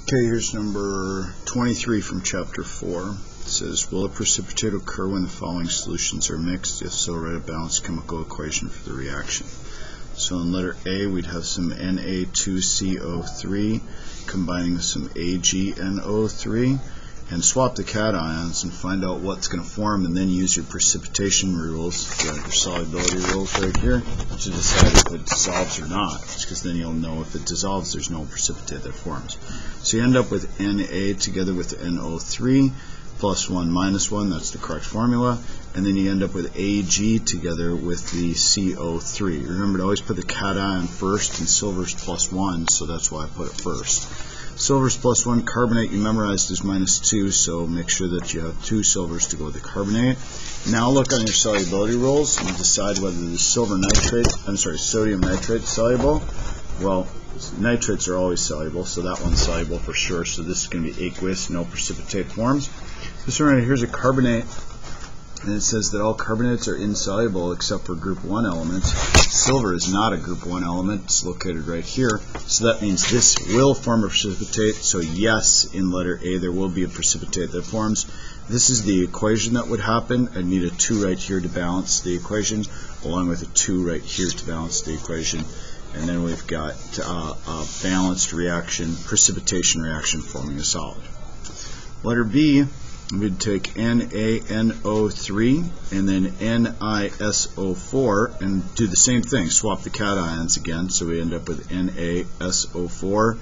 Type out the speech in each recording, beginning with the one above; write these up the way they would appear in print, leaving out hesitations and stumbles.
Okay, here's number 23 from chapter 4. It says, will a precipitate occur when the following solutions are mixed? If so, write a balanced chemical equation for the reaction. So in letter A, we'd have some Na2CO3 combining with some AgNO3, and swap the cations and find out what's going to form, and then use your precipitation rules, your solubility rules right here, to decide if it dissolves or not, because then you'll know if it dissolves there's no precipitate that forms. So you end up with Na together with NO3 plus 1 minus 1, that's the correct formula, and then you end up with Ag together with the CO3. Remember to always put the cation first, and silver's plus 1, so that's why I put it first. Silver's plus 1, carbonate you memorized is minus 2, so make sure that you have 2 silvers to go with the carbonate. Now look on your solubility rules and decide whether the sodium nitrate is soluble. Well, nitrates are always soluble, so that one's soluble for sure, so this is going to be aqueous, no precipitate forms. This one right here is a carbonate, and it says that all carbonates are insoluble except for group 1 elements. Silver is not a group 1 element, it's located right here, so that means this will form a precipitate, so yes, in letter A there will be a precipitate that forms. This is the equation that would happen. I need a 2 right here to balance the equation, along with a 2 right here to balance the equation, and then we've got a balanced reaction, precipitation reaction forming a solid. Letter B, we'd take NaNO3 and then NiSO4 and do the same thing, swap the cations again, so we end up with NaSO4.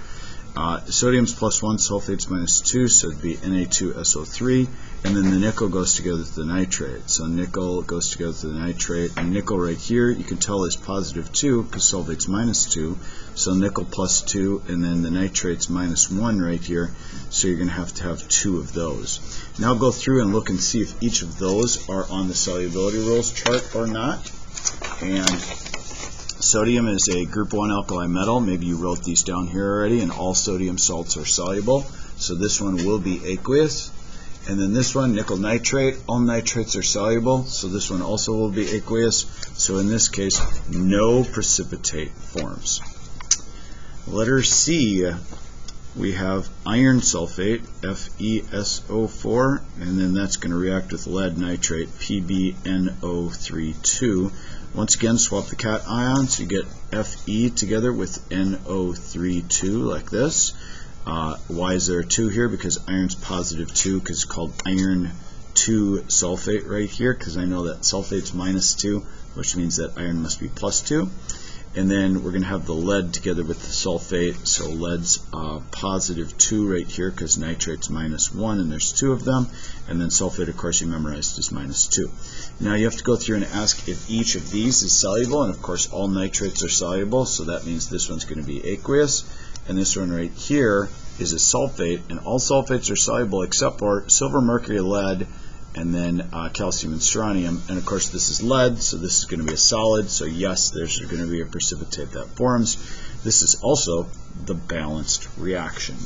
Sodium's plus 1, sulfate's minus 2, so it'd be Na2SO3, and then the nickel goes together with the nitrate. So nickel goes together with the nitrate, and nickel right here you can tell is positive 2 because sulfate's minus 2, so nickel plus 2, and then the nitrate's minus 1 right here, so you're going to have 2 of those. Now go through and look and see if each of those are on the solubility rules chart or not. And sodium is a group 1 alkali metal. Maybe you wrote these down here already, and all sodium salts are soluble. So this one will be aqueous. And then this one, nickel nitrate, all nitrates are soluble, so this one also will be aqueous. So in this case, no precipitate forms. Letter C, we have iron sulfate, FeSO4, and then that's going to react with lead nitrate, PbNO3 Once again, swap the cations, you get Fe together with NO3 like this. Why is there a 2 here? Because iron's positive 2, because it's called iron 2 sulfate right here, because I know that sulfate's minus 2, which means that iron must be plus 2. And then we're going to have the lead together with the sulfate, so lead's positive 2 right here because nitrate's minus 1 and there's 2 of them, and then sulfate, of course, you memorized is minus 2. Now you have to go through and ask if each of these is soluble, and of course all nitrates are soluble, so that means this one's going to be aqueous, and this one right here is a sulfate, and all sulfates are soluble except for silver, mercury, lead, and then calcium and strontium, and of course this is lead, so this is going to be a solid, so yes, there's going to be a precipitate that forms. This is also the balanced reaction.